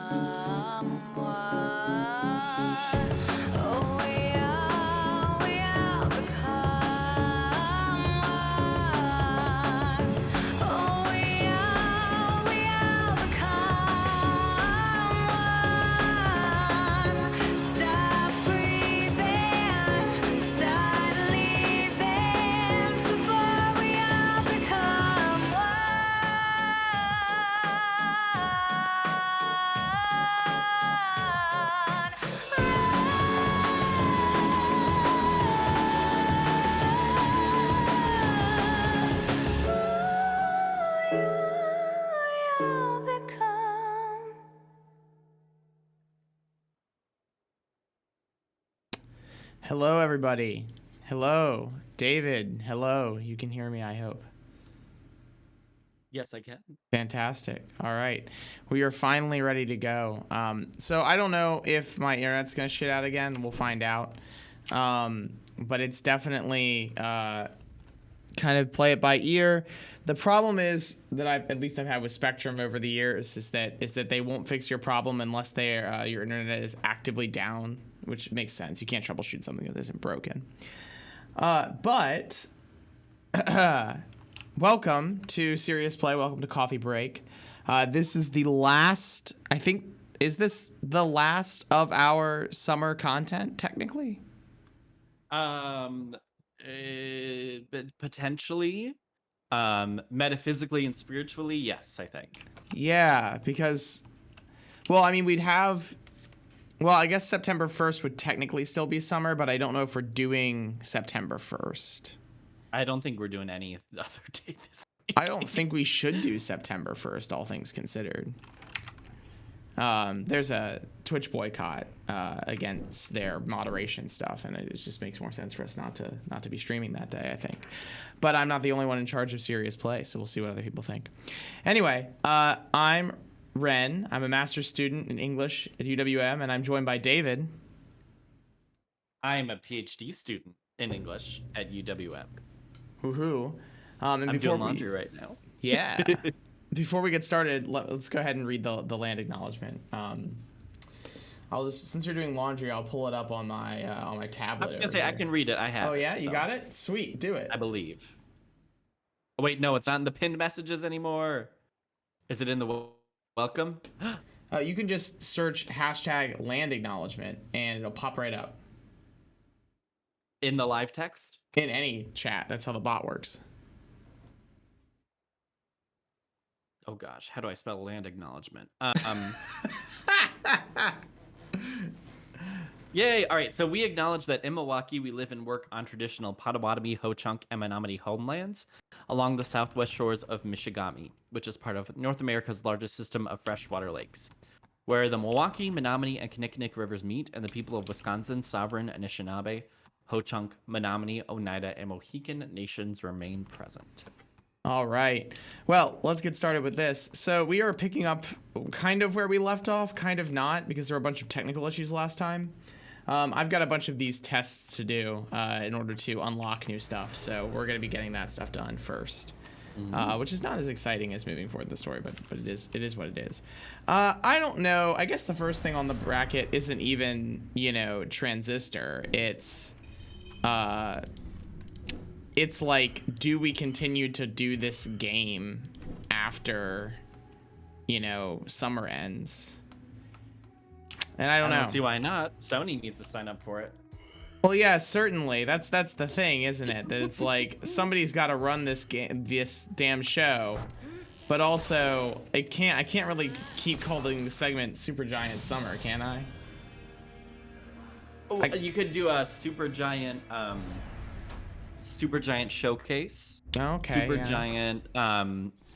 Oh, we all become one. Oh, we all become one. Stop breathing, start leaving before we all become Hello, everybody. Hello, David. Hello. You can hear me, I hope. Yes, I can. Fantastic. All right. We are finally ready to go. So I don't know if my internet's going to shit out again. We'll find out. But it's definitely kind of play it by ear. The problem is that I've had with Spectrum over the years is that they won't fix your problem unless your internet is actively down, which makes sense. You can't troubleshoot something that isn't broken. But welcome to Serious Play. Welcome to Coffee Break. This is the last, I think, is this the last of our summer content, technically? But potentially, metaphysically and spiritually, yes, I think. Yeah, because, well, I mean, I guess September 1st would technically still be summer, but I don't know if we're doing September 1st. I don't think we're doing any other day this week. I don't think we should do September 1st, all things considered. There's a Twitch boycott against their moderation stuff, and it just makes more sense for us not to be streaming that day, I think. But I'm not the only one in charge of Serious Play, so we'll see what other people think. Anyway, I'm Ren. I'm a master's student in English at UWM, and I'm joined by David. I'm a PhD student in English at UWM. Woohoo! And I'm doing laundry right now. Yeah. Before we get started, let's go ahead and read the land acknowledgement. Since you're doing laundry, I'll pull it up on my tablet. I was gonna say I can read it. I have. Oh yeah, you so. got it. Sweet, do it. I believe. Oh wait, no, it's not in the pinned messages anymore. Is it in the welcome? You can just search hashtag land acknowledgement and it'll pop right up. In the live text? In any chat. That's how the bot works. Oh gosh, how do I spell land acknowledgement? Yay! All right, so we acknowledge that in Milwaukee we live and work on traditional Potawatomi, Ho-Chunk, and Menominee homelands along the southwest shores of Michigami, which is part of North America's largest system of freshwater lakes, where the Milwaukee, Menominee, and Kinnickinnic rivers meet, and the people of Wisconsin's sovereign Anishinaabe, Ho-Chunk, Menominee, Oneida, and Mohican nations remain present. All right. Well, let's get started with this. So we are picking up kind of where we left off, kind of not, because there were a bunch of technical issues last time. I've got a bunch of these tests to do in order to unlock new stuff, so we're going to be getting that stuff done first, which is not as exciting as moving forward the story, but it is what it is. I don't know. I guess the first thing on the bracket isn't even, transistor. It's like, do we continue to do this game after, summer ends? And I don't know. I don't see why not. Sony needs to sign up for it. Well, yeah, certainly. That's the thing, isn't it? That it's like somebody's got to run this damn show, but also I can't really keep calling the segment Supergiant Summer, can I? Oh, you could do a Supergiant showcase. Okay.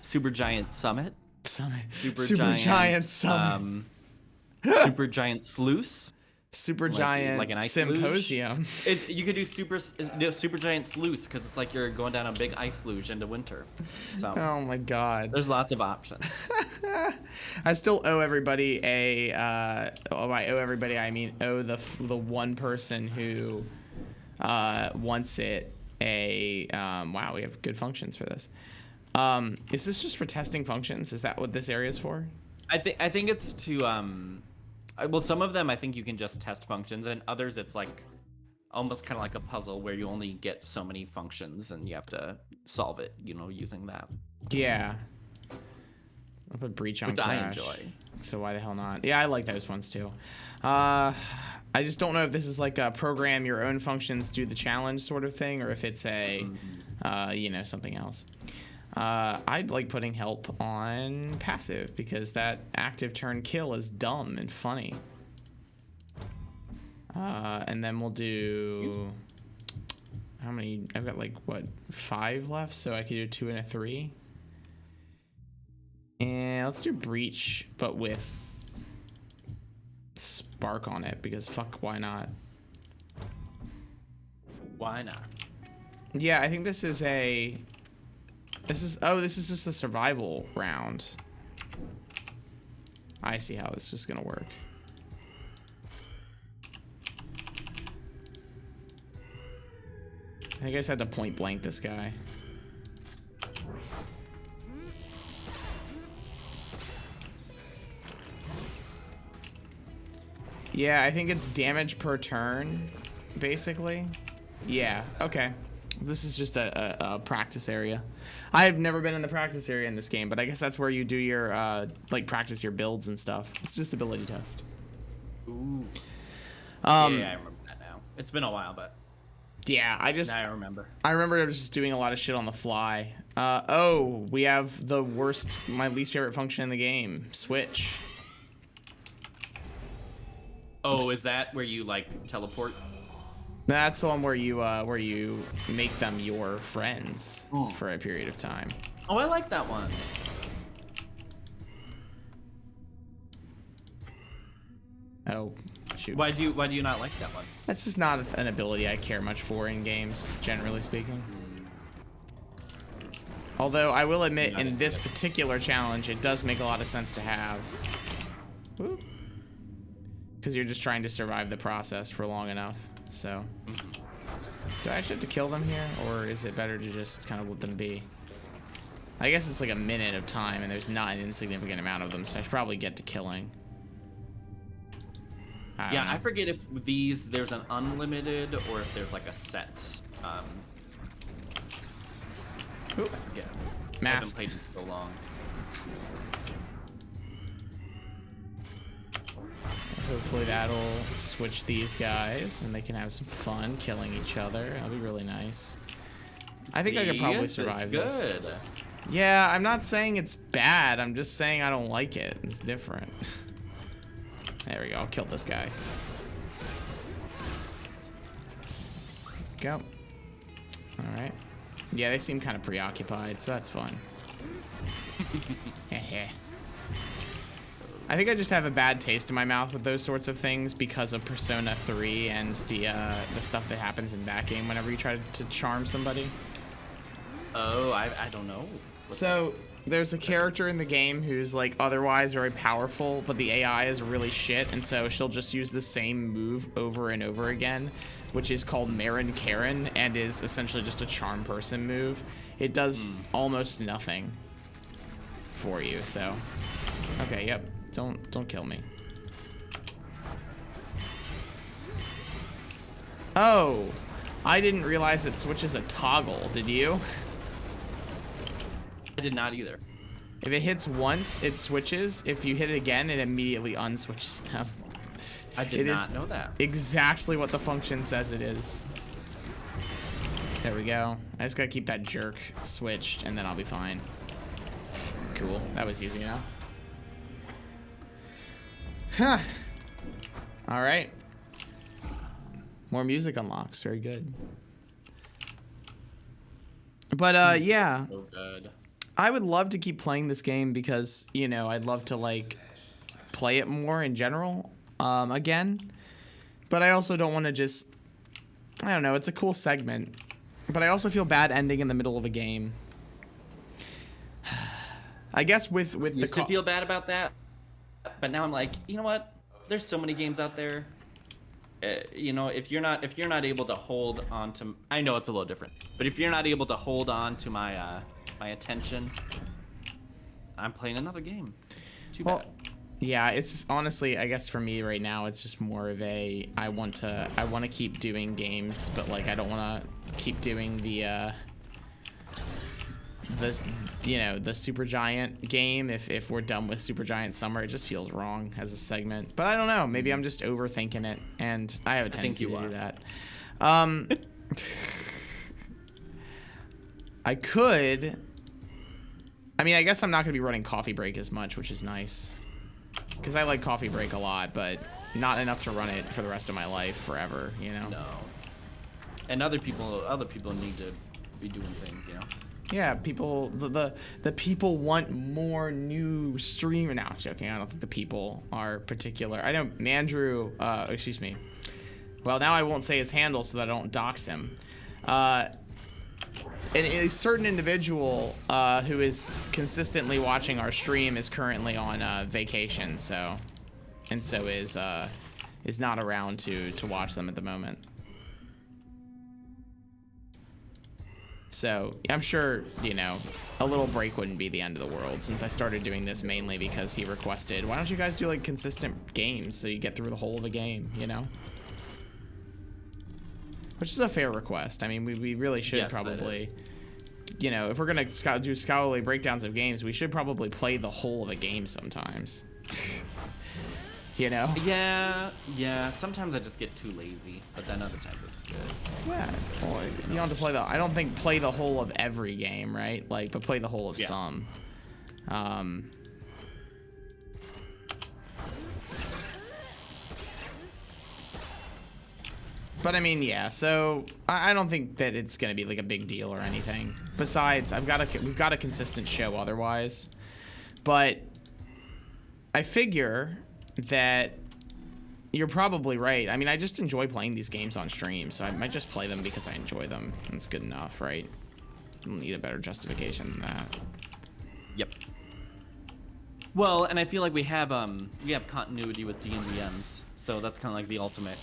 Supergiant Summit. Supergiant Summit. Supergiant Sluice. Supergiant like an ice Symposium. You could do Supergiant Sluice because it's like you're going down a big ice luge into winter. So oh my god. There's lots of options. I still owe everybody I owe the one person who wants it wow, we have good functions for this. Is this just for testing functions? Is that what this area is for? I think it's to well, some of them I think you can just test functions, and others it's like almost kind of like a puzzle where you only get so many functions and you have to solve it, using that. Yeah. I'll put breach on Which I crash. enjoy. So why the hell not? Yeah, I like those ones too. I just don't know if this is like a program your own functions do the challenge sort of thing, or if it's a, something else. I'd like putting help on passive because that active turn kill is dumb and funny. And then we'll do, how many? I've got like, what, 5 left? So I could do 2 and a 3. And let's do breach, but with spark on it, because fuck, why not? Why not? Yeah, I think this is just a survival round. I see how this is gonna work. I think I just had to point blank this guy. Yeah, I think it's damage per turn, basically. Yeah, okay. This is just a practice area. I've never been in the practice area in this game, but I guess that's where you do your, practice your builds and stuff. It's just ability test. Ooh. Yeah, I remember that now. It's been a while, but Yeah, now I remember. I remember just doing a lot of shit on the fly. We have my least favorite function in the game, switch. Oh, is that where you like teleport? That's the one where you make them your friends for a period of time. Oh, I like that one. Oh, shoot. Why do you not like that one? That's just not an ability I care much for in games, generally speaking. Although I will admit, in this particular challenge, it does make a lot of sense to have. Because you're just trying to survive the process for long enough, so. Do I actually have to kill them here, or is it better to just kind of let them be? I guess it's like a minute of time, and there's not an insignificant amount of them, so I should probably get to killing. I forget if there's an unlimited or if there's like a set. I forget. I haven't Mask. played in so long. Hopefully that'll switch these guys, and they can have some fun killing each other. That'll be really nice. I think I could probably survive this. Good. Yeah, I'm not saying it's bad. I'm just saying I don't like it. It's different. There we go. I'll kill this guy. Go. All right. Yeah, they seem kind of preoccupied, so that's fun. I think I just have a bad taste in my mouth with those sorts of things because of Persona 3 and the stuff that happens in that game whenever you try to charm somebody. Oh, I don't know. So there's a character in the game who's like otherwise very powerful, but the AI is really shit, and so she'll just use the same move over and over again, which is called Marin Karen, and is essentially just a charm person move. It does almost nothing for you, so. Okay, yep. Don't kill me. Oh, I didn't realize it switches a toggle. Did you? I did not either. If it hits once, it switches. If you hit it again, it immediately unswitches them. I did not know that. Exactly what the function says it is. There we go. I just gotta keep that jerk switched, and then I'll be fine. Cool. That was easy enough. Huh. All right. More music unlocks. Very good. But yeah. So good. I would love to keep playing this game because, I'd love to like play it more in general again. But I also don't want to just, I don't know, it's a cool segment. But I also feel bad ending in the middle of a game. I guess with I used to feel bad about that. But now I'm like, you know what? There's so many games out there. If you're not able to hold on to, I know it's a little different, but if you're not able to hold on to my my attention, I'm playing another game. Too bad. Yeah, it's honestly, I guess for me right now, it's just more of a I want to keep doing games, but like I don't want to keep doing the this the Supergiant game. If we're done with Supergiant Summer, it just feels wrong as a segment. But I don't know. Maybe I'm just overthinking it, and I have a tendency to do that. I could. I mean, I guess I'm not going to be running Coffee Break as much, which is nice. Because I like Coffee Break a lot, but not enough to run it for the rest of my life forever, you know? No. And other people need to be doing things, you know? Yeah, people, the people want more new stream. No, I'm joking. I don't think the people are particular. I know Andrew, excuse me. Well, now I won't say his handle so that I don't dox him. And a certain individual who is consistently watching our stream is currently on vacation, so is not around to watch them at the moment. So I'm sure a little break wouldn't be the end of the world, since I started doing this mainly because he requested, why don't you guys do like consistent games so you get through the whole of a game, Which is a fair request. I mean, we really should probably, if we're going to do scholarly breakdowns of games, we should probably play the whole of a game sometimes. Yeah. Sometimes I just get too lazy, but then other times it's good. Yeah. Well, you don't have to play I don't think play the whole of every game, right? Like, but play the whole of some. But I mean, yeah, so I don't think that it's gonna be like a big deal or anything. Besides, we've got a consistent show otherwise. But I figure that you're probably right. I mean, I just enjoy playing these games on stream, so I might just play them because I enjoy them. It's good enough, right? I don't need a better justification than that. Yep. Well, and I feel like we have continuity with D&DMs, so that's kind of like the ultimate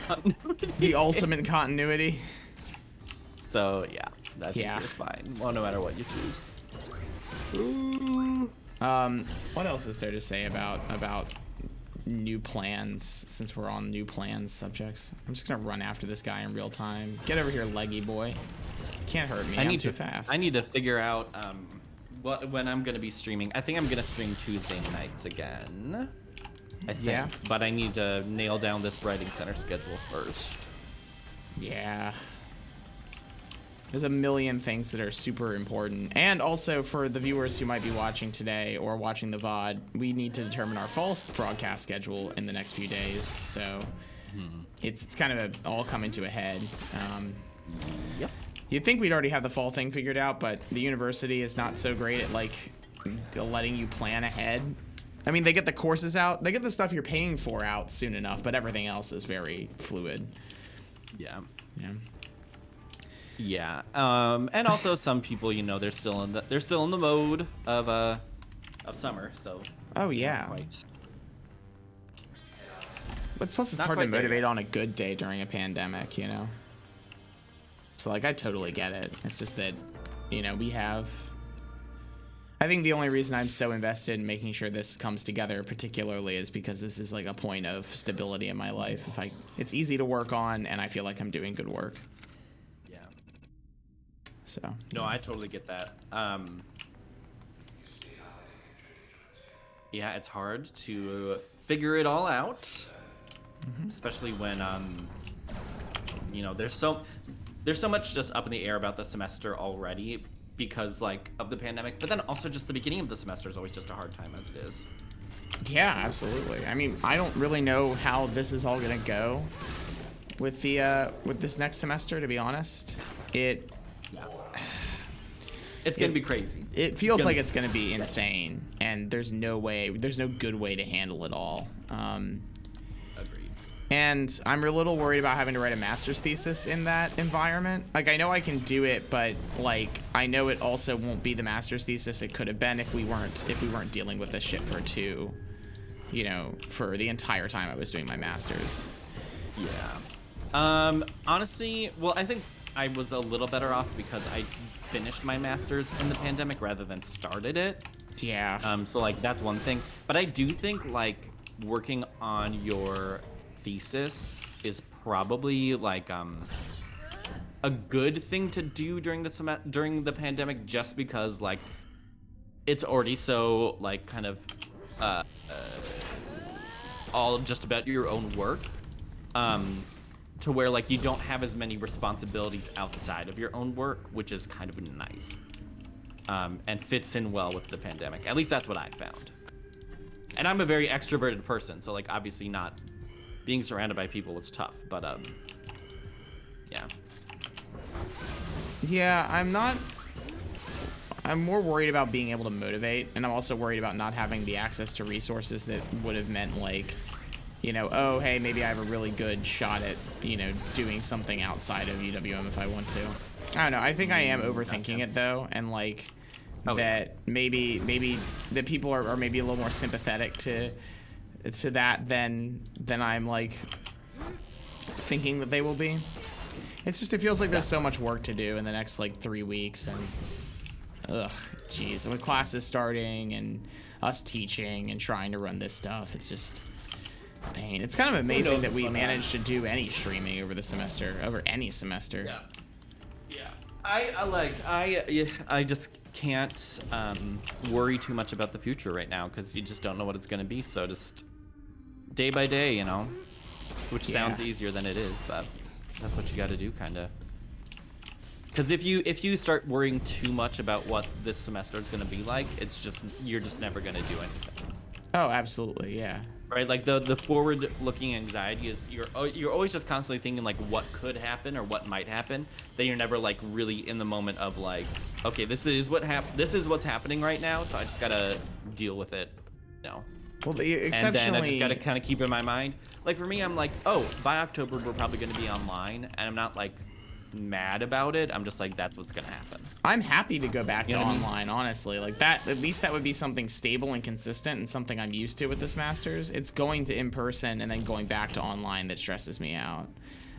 continuity. The ultimate continuity. So yeah, I think you're fine. Well, no matter what you choose. Ooh. What else is there to say about new plans, since we're on new plans subjects? I'm just gonna run after this guy in real time. Get over here, leggy boy. Can't hurt me. I'm too fast. I need to figure out when I'm gonna be streaming. I think I'm gonna stream Tuesday nights again. I think. Yeah. But I need to nail down this writing center schedule first. Yeah. There's a million things that are super important. And also for the viewers who might be watching today or watching the VOD, we need to determine our fall broadcast schedule in the next few days. So it's kind of all coming to a head. Yep. You'd think we'd already have the fall thing figured out, but the university is not so great at like letting you plan ahead. I mean, they get the courses out, they get the stuff you're paying for out soon enough, but everything else is very fluid. Yeah. Yeah. Yeah. And also some people, they're still in the mode of summer, so. Oh yeah. But plus it's hard to motivate on a good day during a pandemic, So like I totally get it. It's just that, we have. I think the only reason I'm so invested in making sure this comes together particularly is because this is like a point of stability in my life. It's easy to work on and I feel like I'm doing good work. Yeah. So. No, I totally get that. Yeah, it's hard to figure it all out, especially when there's so much just up in the air about the semester already because of the pandemic, but then also just the beginning of the semester is always just a hard time as it is. Yeah, absolutely. I mean, I don't really know how this is all gonna go with this next semester, to be honest. It's gonna be crazy. It feels like it's gonna be insane, and there's no good way to handle it all. Agreed. And I'm a little worried about having to write a master's thesis in that environment. Like, I know I can do it, but I know it also won't be the master's thesis it could have been if we weren't dealing with this shit for the entire time I was doing my master's. Yeah. Honestly, well, I think I was a little better off because I finished my master's in the pandemic rather than started it. Yeah. So like that's one thing, but I do think like working on your thesis is probably like a good thing to do during during the pandemic, just because like it's already so like kind of uh, all just about your own work, to where like you don't have as many responsibilities outside of your own work, which is kind of nice, and fits in well with the pandemic. At least that's what I found. And I'm a very extroverted person, so like obviously not being surrounded by people was tough, but yeah. Yeah, I'm more worried about being able to motivate, and I'm also worried about not having the access to resources that would have meant like, you know, oh, hey, maybe I have a really good shot at, you know, doing something outside of UWM if I want to. I don't know. I think I am overthinking it though, and like that maybe that people are maybe a little more sympathetic to that than I'm like thinking that they will be. It's just, it feels like there's so much work to do in the next like 3 weeks, and ugh, geez, with classes starting and us teaching and trying to run this stuff, it's just a pain. It's kind of amazing that we managed to do any streaming over the semester, over any semester. Yeah. I just can't worry too much about the future right now, because you just don't know what it's gonna be. So just day by day, you know, which sounds easier than it is, but that's what you got to do, kind of. Because if you start worrying too much about what this semester is gonna be like, it's just, you're just never gonna do anything. Oh, absolutely, yeah. Right, like the forward-looking anxiety is you're always just constantly thinking like what could happen or what might happen. That you're never like really in the moment of like, okay, this is what's happening right now, so I just gotta deal with it, you know. Well, And then I just gotta kind of keep in my mind, like for me, I'm like, oh, by October we're probably gonna be online, and I'm not like mad about it. I'm just like, that's what's gonna happen. I'm happy to go back to You know what I mean? online, honestly. Like that, at least that would be something stable and consistent and something I'm used to with this masters. It's going to in-person and then going back to online that stresses me out.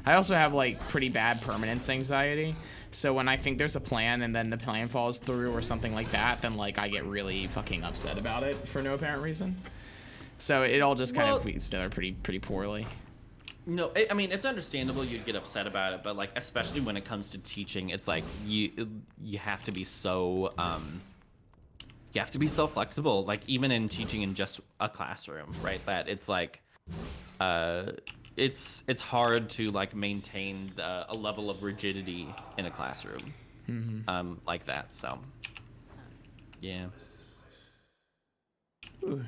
I also have like pretty bad permanence anxiety. So when I think there's a plan and then the plan falls through or something like that, then like I get really fucking upset about it for no apparent reason. So it all just kind of feeds together pretty poorly. No, I mean, it's understandable you'd get upset about it, but like especially when it comes to teaching, it's like you have to be so flexible, like even in teaching in just a classroom, right? That it's like it's hard to like maintain a level of rigidity in a classroom, like that. So yeah.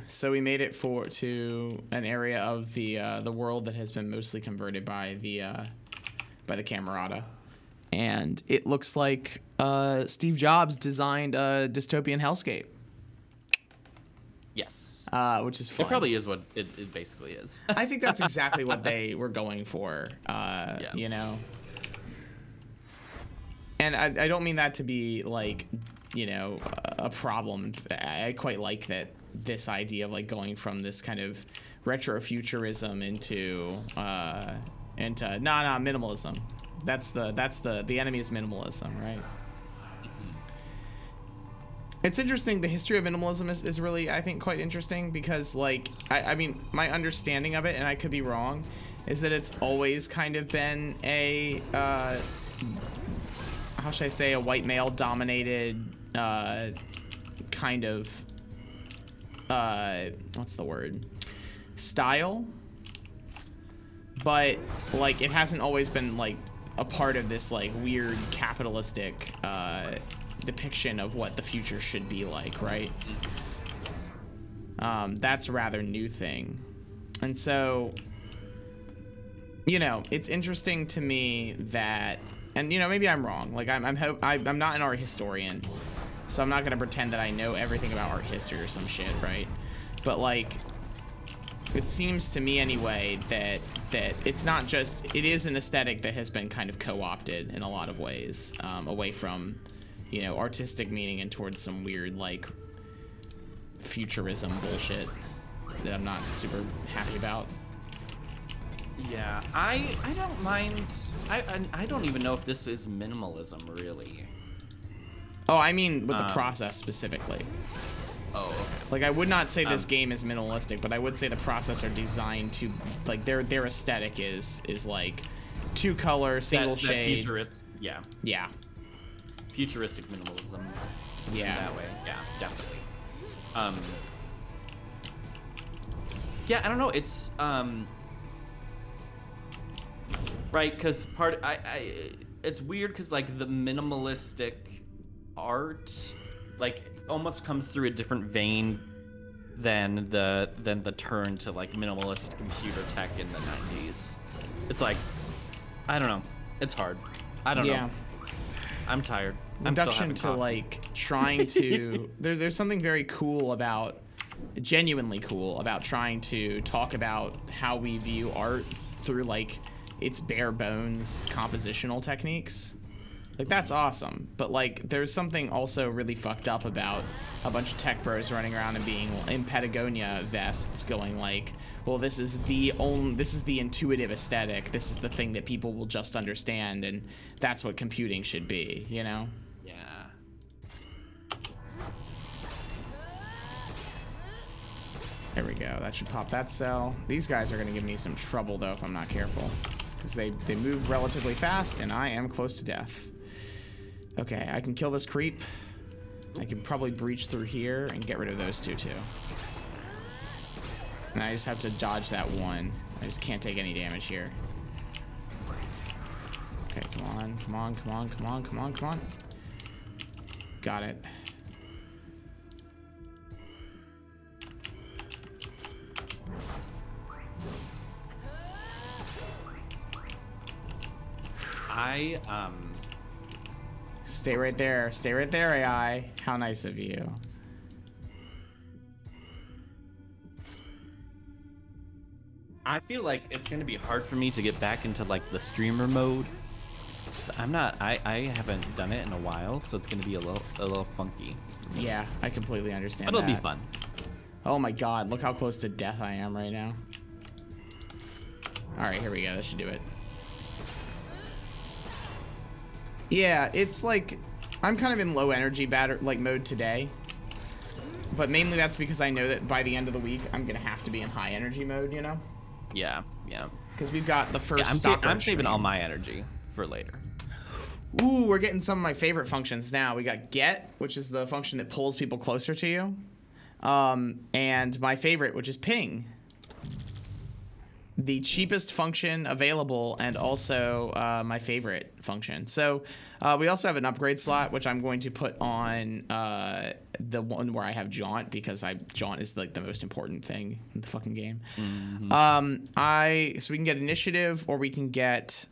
So we made it to an area of the world that has been mostly converted by the Camerata, and it looks like Steve Jobs designed a dystopian hellscape. Yes. Which is fun. It probably is what it basically is. I think that's exactly what they were going for. Yeah. You know. And I don't mean that to be like, you know, a problem. I quite like that. This idea of like going from this kind of retrofuturism into minimalism. That's the enemy is minimalism, right? It's interesting. The history of minimalism is really, I think, quite interesting, because like I mean, my understanding of it, and I could be wrong, is that it's always kind of been a how should I say, a white male dominated kind of what's the word, style, but like it hasn't always been like a part of this like weird capitalistic depiction of what the future should be like, right? That's a rather new thing. And so, you know, it's interesting to me that, and you know, maybe I'm wrong, like I'm not an art historian, so I'm not gonna pretend that I know everything about art history or some shit, right? But like, it seems to me anyway that it's not just, it is an aesthetic that has been kind of co-opted in a lot of ways, away from, you know, artistic meaning and towards some weird like futurism bullshit that I'm not super happy about. Yeah, I don't mind. I don't even know if this is minimalism really. Oh, I mean with the process specifically. Oh, okay. Like, I would not say this game is minimalistic, but I would say the process are designed to, like, their aesthetic is like 2-color, single shade. Futurist, yeah. Yeah. Futuristic minimalism. Yeah. That way. Yeah, definitely. Yeah, I don't know. It's right, because it's weird because like the minimalistic art like almost comes through a different vein than the turn to like minimalist computer tech in the 90s. It's like, I don't know. It's hard. I don't know. I'm tired. Reduction to like trying to there's something very cool about, genuinely cool about trying to talk about how we view art through like its bare bones compositional techniques. Like, that's awesome, but like there's something also really fucked up about a bunch of tech bros running around and being in Patagonia vests going like, well, this is the intuitive aesthetic, this is the thing that people will just understand, and that's what computing should be, you know? Yeah. There we go. That should pop that cell. These guys are going to give me some trouble, though, if I'm not careful. Because they move relatively fast, and I am close to death. Okay, I can kill this creep. I can probably breach through here and get rid of those two, too. And I just have to dodge that one. I just can't take any damage here. Okay, come on, come on, come on, come on, come on, come on. Got it. Stay right there. Stay right there, AI. How nice of you. I feel like it's gonna be hard for me to get back into like the streamer mode. 'Cause I haven't done it in a while, so it's gonna be a little funky. Yeah, I completely understand But it'll that. be fun. Oh my god, look how close to death I am right now. Alright, here we go. That should do it. Yeah, it's like, I'm kind of in low energy mode today. But mainly that's because I know that by the end of the week, I'm gonna have to be in high energy mode, you know? Yeah, yeah. Because we've got the first I'm saving all my energy for later. Ooh, we're getting some of my favorite functions now. We got get, which is the function that pulls people closer to you. And my favorite, which is ping. The cheapest function available, and also my favorite function. So we also have an upgrade slot, which I'm going to put on the one where I have jaunt, because jaunt is like the most important thing in the fucking game. Mm-hmm. So we can get initiative, or we can get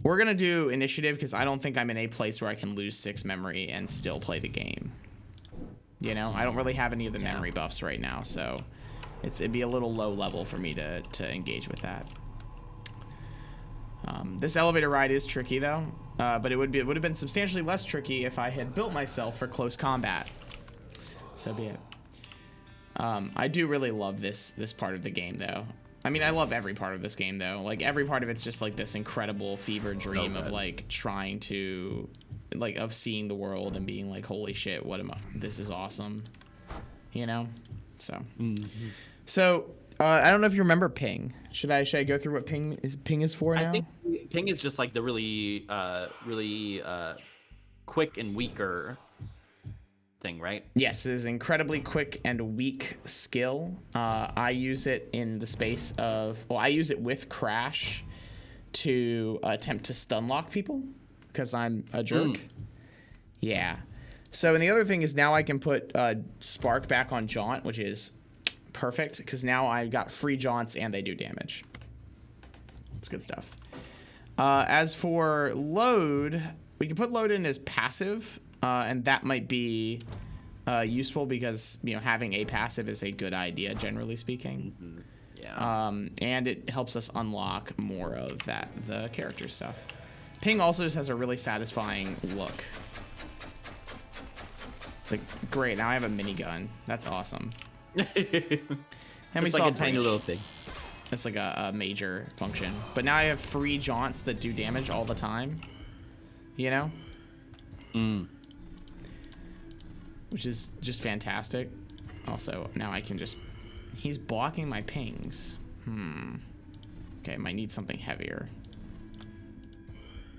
we're gonna do initiative, because I don't think I'm in a place where I can lose 6 memory and still play the game. You know, I don't really have any of the memory buffs right now, so it'd be a little low level for me to engage with that. This elevator ride is tricky though, but it would have been substantially less tricky if I had built myself for close combat. So be it. I do really love this part of the game though. I mean, I love every part of this game though. Like, every part of it's just like this incredible fever dream of like trying to, like, of seeing the world and being like, holy shit, this is awesome, you know? So so I don't know if you remember ping. Should I go through what ping is for now? I think ping is just like the really quick and weaker thing, right? Yes, it is an incredibly quick and weak skill. I use it in the space of, I use it with Crash to attempt to stun lock people, because I'm a jerk. Yeah. So, and the other thing is, now I can put Spark back on Jaunt, which is perfect, because now I've got free Jaunts and they do damage. It's good stuff. As for load, we can put load in as passive, and that might be useful, because, you know, having a passive is a good idea, generally speaking. Mm-hmm. Yeah. And it helps us unlock more of the character stuff. Ping also just has a really satisfying look. Like, great, now I have a minigun. That's awesome. And we it's saw like a tiny little thing. It's like a major function. But now I have free jaunts that do damage all the time. You know? which is just fantastic. Also, now I can just... He's blocking my pings. Okay, might need something heavier.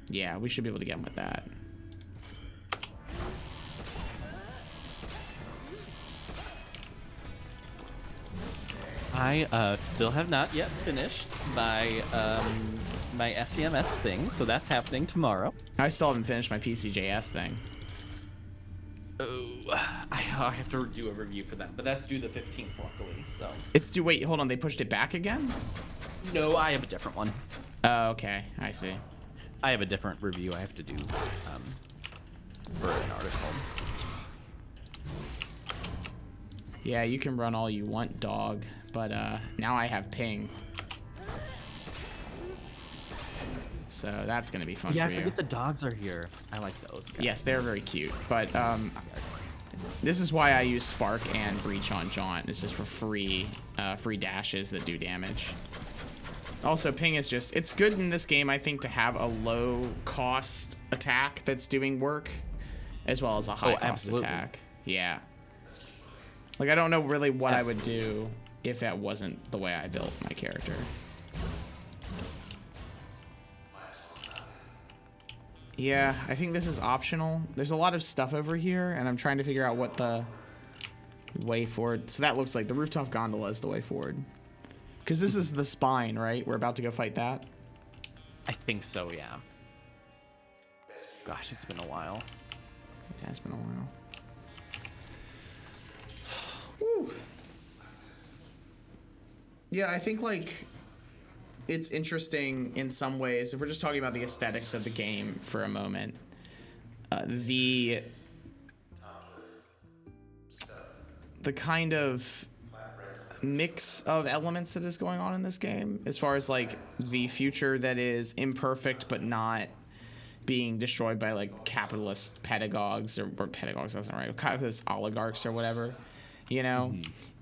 Yeah, we should be able to get him with that. I still have not yet finished my my SEMS thing, so that's happening tomorrow. I still haven't finished my PCJS thing. Oh, I have to do a review for that, but that's due the 15th, luckily. So It's due. Wait, hold on. They pushed it back again? no, I have a different one. Oh, okay. I see. I have a different review I have to do for an article. Yeah, you can run all you want, dog. But now I have ping. So that's going to be fun Yeah, for I you. forget the dogs are here. I like those guys. Yes, they're very cute. But this is why I use Spark and Breach on Jaunt. It's just for free dashes that do damage. Also, ping is just... It's good in this game, I think, to have a low-cost attack that's doing work, as well as a high-cost attack. Yeah. Like, I don't know really what I would do if that wasn't the way I built my character. Yeah, I think this is optional. There's a lot of stuff over here, and I'm trying to figure out what the way forward... So that looks like the rooftop gondola is the way forward. Because this is the spine, right? We're about to go fight that. I think so, yeah. Gosh, it's been a while. Yeah, it's been a while. Woo. Yeah, I think, like, it's interesting in some ways. If we're just talking about the aesthetics of the game for a moment, the kind of mix of elements that is going on in this game, as far as like the future that is imperfect but not being destroyed by like capitalist pedagogues or pedagogues, that's not right, capitalist oligarchs or whatever, you know.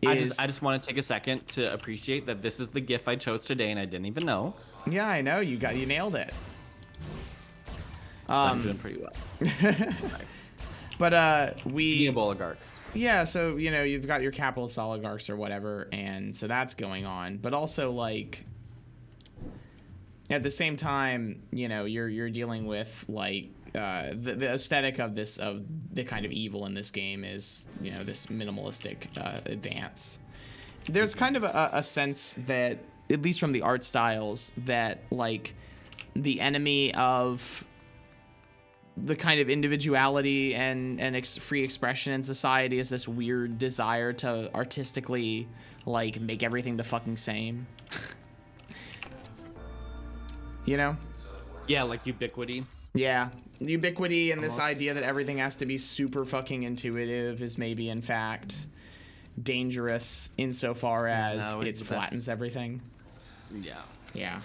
I just want to take a second to appreciate that this is the GIF I chose today and I didn't even know. Yeah, I know, you nailed it. So I'm doing pretty well. But Being oligarchs. yeah, so you know, you've got your capitalist oligarchs or whatever, and so that's going on. But also, like, at the same time, you know, you're dealing with like the aesthetic of the kind of evil in this game is, you know, this minimalistic advance. There's kind of a sense that, at least from the art styles, that like the enemy of the kind of individuality and free expression in society is this weird desire to artistically like make everything the fucking same. You know? Yeah, like ubiquity. Yeah. Ubiquity and this idea that everything has to be super fucking intuitive is maybe in fact dangerous insofar as it flattens everything. Yeah. Yeah.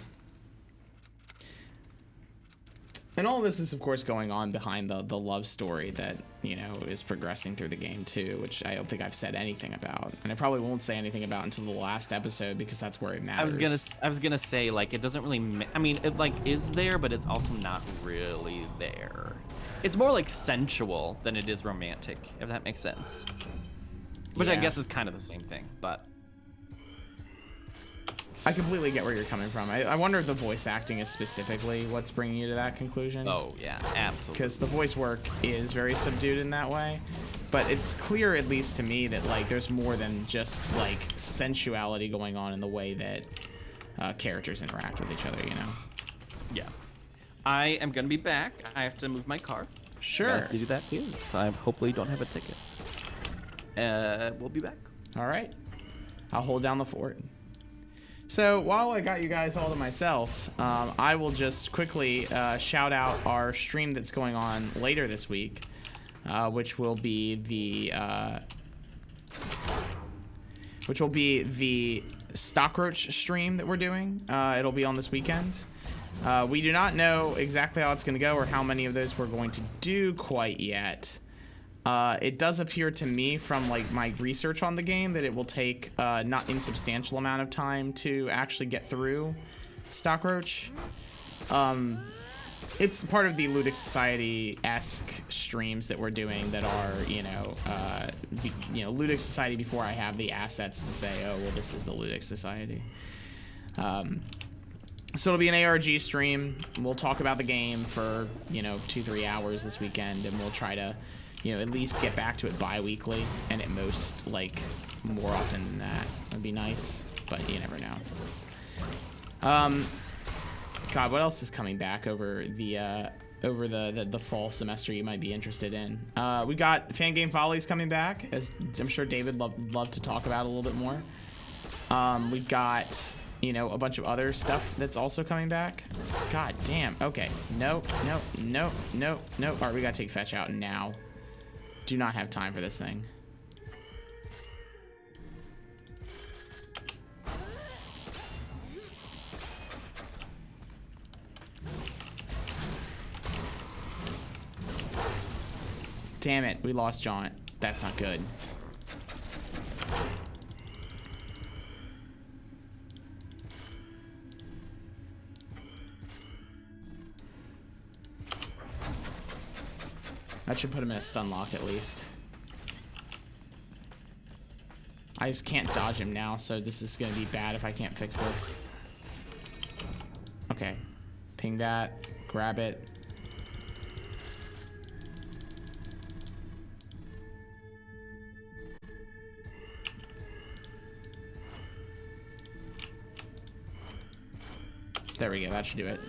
And all of this is, of course, going on behind the love story that, you know, is progressing through the game, too, which I don't think I've said anything about. And I probably won't say anything about until the last episode, because that's where it matters. I was gonna say, like, it doesn't really... I mean, it, like, is there, but it's also not really there. It's more, like, sensual than it is romantic, if that makes sense. Which I Yeah. guess is kind of the same thing, but... I completely get where you're coming from. I wonder if the voice acting is specifically what's bringing you to that conclusion. Oh, yeah, absolutely. Because the voice work is very subdued in that way. But it's clear, at least to me, that like there's more than just like sensuality going on in the way that characters interact with each other, you know? Yeah. I am gonna be back. I have to move my car. Sure. I have to do that too, so I hopefully don't have a ticket. We'll be back. All right. I'll hold down the fort. So while I got you guys all to myself, I will just quickly shout out our stream that's going on later this week, which will be the Stockroach stream that we're doing. It'll be on this weekend. We do not know exactly how it's going to go or how many of those we're going to do quite yet. It does appear to me from like my research on the game that it will take not insubstantial amount of time to actually get through Stockroach. it's part of the Ludic Society-esque streams that we're doing that are, Ludic Society before I have the assets to say, oh, well, this is the Ludic Society. So it'll be an ARG stream. We'll talk about the game for, 2-3 hours this weekend, and we'll try to, at least get back to it bi-weekly, and at most, like, more often than that. Would be nice, but you never know. God, what else is coming back over the fall semester you might be interested in? We got Fan Game Follies coming back, as I'm sure David love to talk about a little bit more. We've got, a bunch of other stuff that's also coming back. God damn. Okay. No. All right, we gotta take fetch out now. Do not have time for this thing. Damn it, we lost Jaunt. That's not good. That should put him in a stun lock at least. I just can't dodge him now, so this is gonna be bad if I can't fix this. Okay. Ping that. Grab it. There we go, that should do it.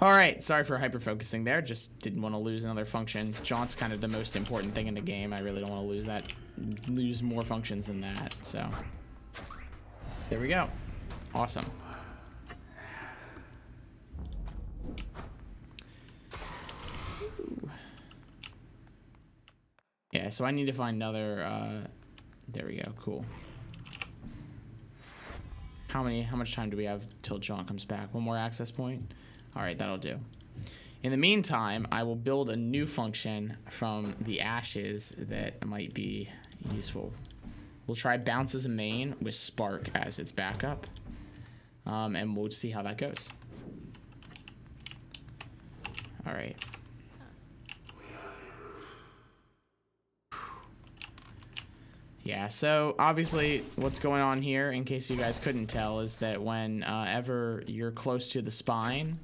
Alright, sorry for hyper-focusing there, just didn't want to lose another function. Jaunt's kind of the most important thing in the game. I really don't want to lose more functions than that, so. There we go. Awesome. Yeah, so I need to find another, there we go, cool. How much time do we have till Jaunt comes back? One more access point? All right, that'll do. In the meantime, I will build a new function from the ashes that might be useful. We'll try bounce as a main with spark as its backup. And we'll see how that goes. All right. Yeah, so obviously what's going on here, in case you guys couldn't tell, is that whenever you're close to the spine,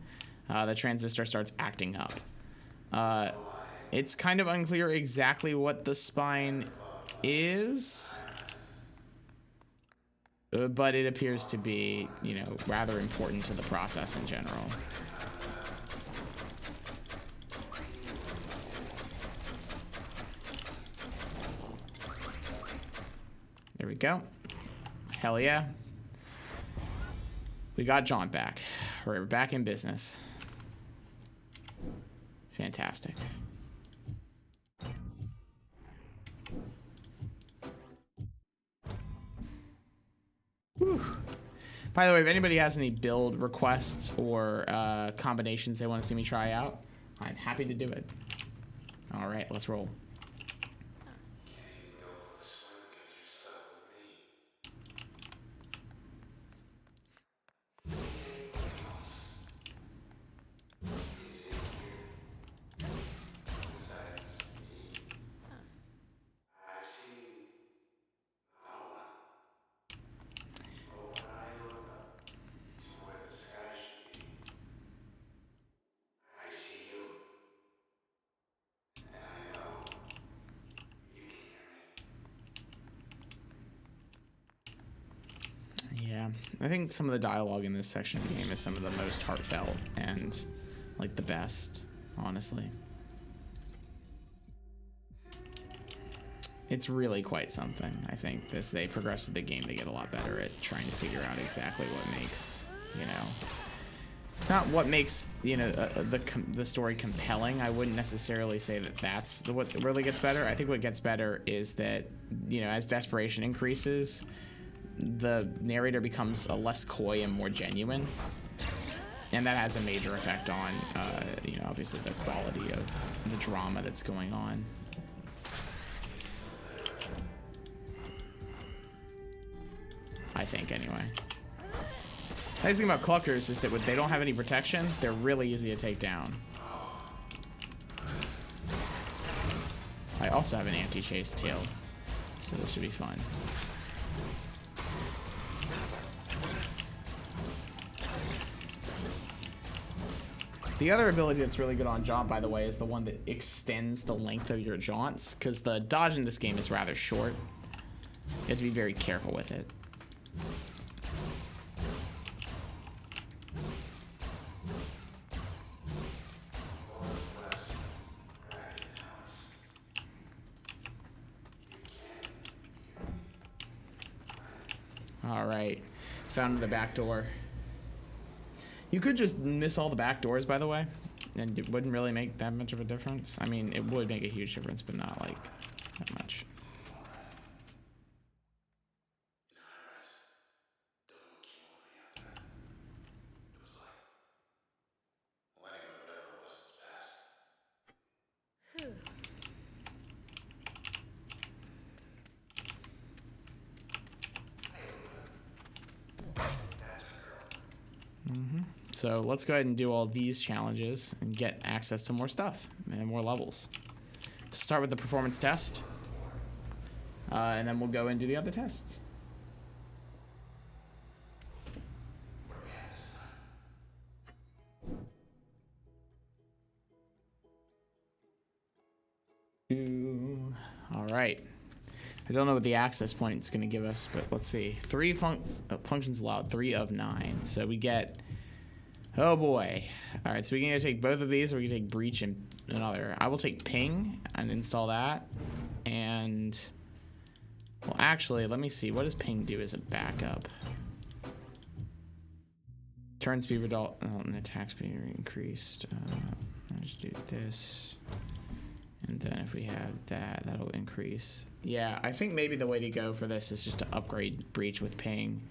the transistor starts acting up. It's kind of unclear exactly what the spine is, but it appears to be, rather important to the process in general. There we go. Hell yeah. We got Jaunt back. We're back in business. Fantastic. Whew. By the way, if anybody has any build requests or combinations they want to see me try out, I'm happy to do it. All right, let's roll. Yeah, I think some of the dialogue in this section of the game is some of the most heartfelt and, like, the best, honestly. It's really quite something. I think as they progress through the game, they get a lot better at trying to figure out exactly what makes, not what makes, the story compelling. I wouldn't necessarily say that that's what really gets better. I think what gets better is that, as desperation increases, the narrator becomes a less coy and more genuine, and that has a major effect on obviously the quality of the drama that's going on. I think, anyway. Nice thing about cluckers is that when they don't have any protection, they're really easy to take down. I also have an anti-chase tail, so this should be fun. The other ability that's really good on jaunt, by the way, is the one that extends the length of your jaunts, because the dodge in this game is rather short. You have to be very careful with it. All right, found the back door. You could just miss all the back doors, by the way, and it wouldn't really make that much of a difference. I mean, it would make a huge difference, but not like that much. So let's go ahead and do all these challenges and get access to more stuff and more levels. Start with the performance test, and then we'll go and do the other tests. All right. I don't know what the access point is going to give us, but let's see. 3 functions allowed, 3 of 9. So we get, oh boy. All right, so we can either take both of these or we can take breach and another. I will take ping and install that. And, well, actually, let me see. What does ping do as a backup? Turn speed reduced, and attack speed increased. Let's do this. And then if we have that, that'll increase. Yeah, I think maybe the way to go for this is just to upgrade breach with ping.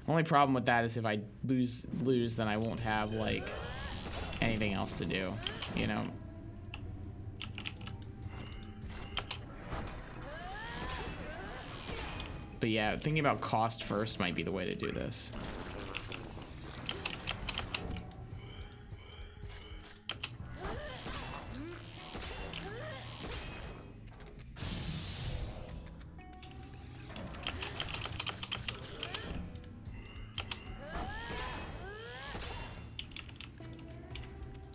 Only problem with that is if I lose, then I won't have like anything else to do, you know? But yeah, thinking about cost first might be the way to do this.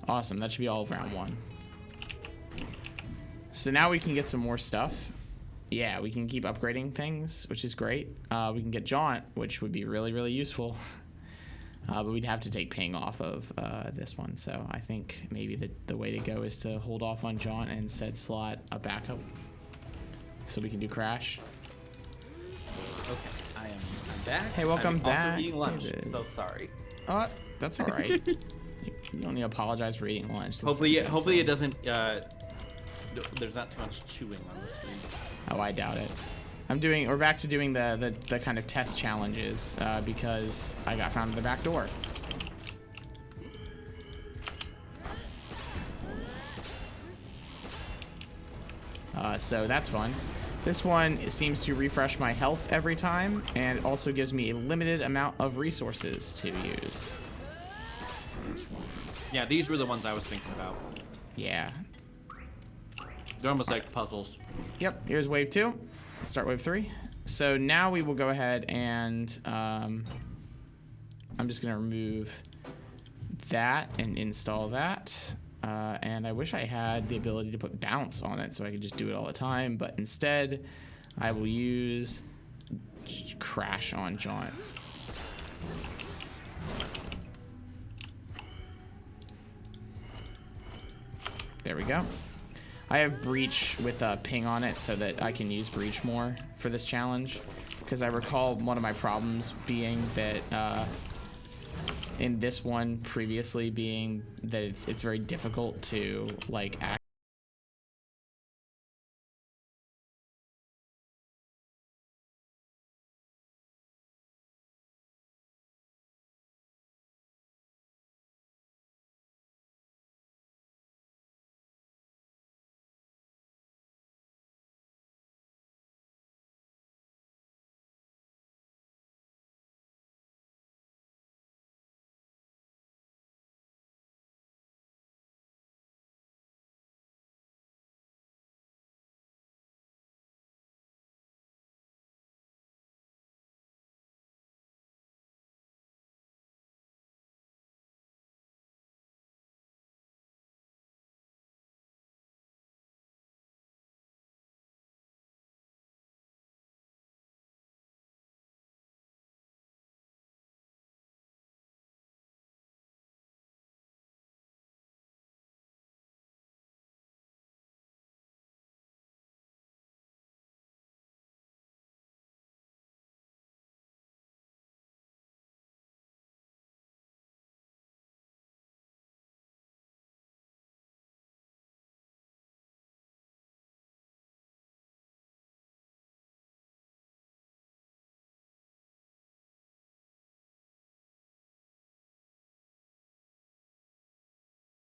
Awesome, that should be all of round 1. So now we can get some more stuff. Yeah, we can keep upgrading things, which is great. We can get jaunt, which would be really, really useful. But we'd have to take ping off of this one. So I think maybe the way to go is to hold off on jaunt and instead slot a backup. So we can do crash. Okay, I'm back. Hey, welcome I'm back. also eating lunch, David. so sorry. That's all right. You don't need to apologize for eating lunch. That's Hopefully okay, it doesn't. There's not too much chewing on the screen. Oh, I doubt it. We're back to doing the kind of test challenges because I got found at the back door. So that's fun. This one seems to refresh my health every time and also gives me a limited amount of resources to use. Yeah, these were the ones I was thinking about. Yeah. They're almost like puzzles. Yep, here's wave 2. Let's start wave 3. So now we will go ahead and I'm just gonna remove that and install that. And I wish I had the ability to put bounce on it so I could just do it all the time, but instead I will use crash on jaunt. There we go. I have breach with a ping on it so that I can use breach more for this challenge, because I recall one of my problems being that in this one previously being that it's very difficult to like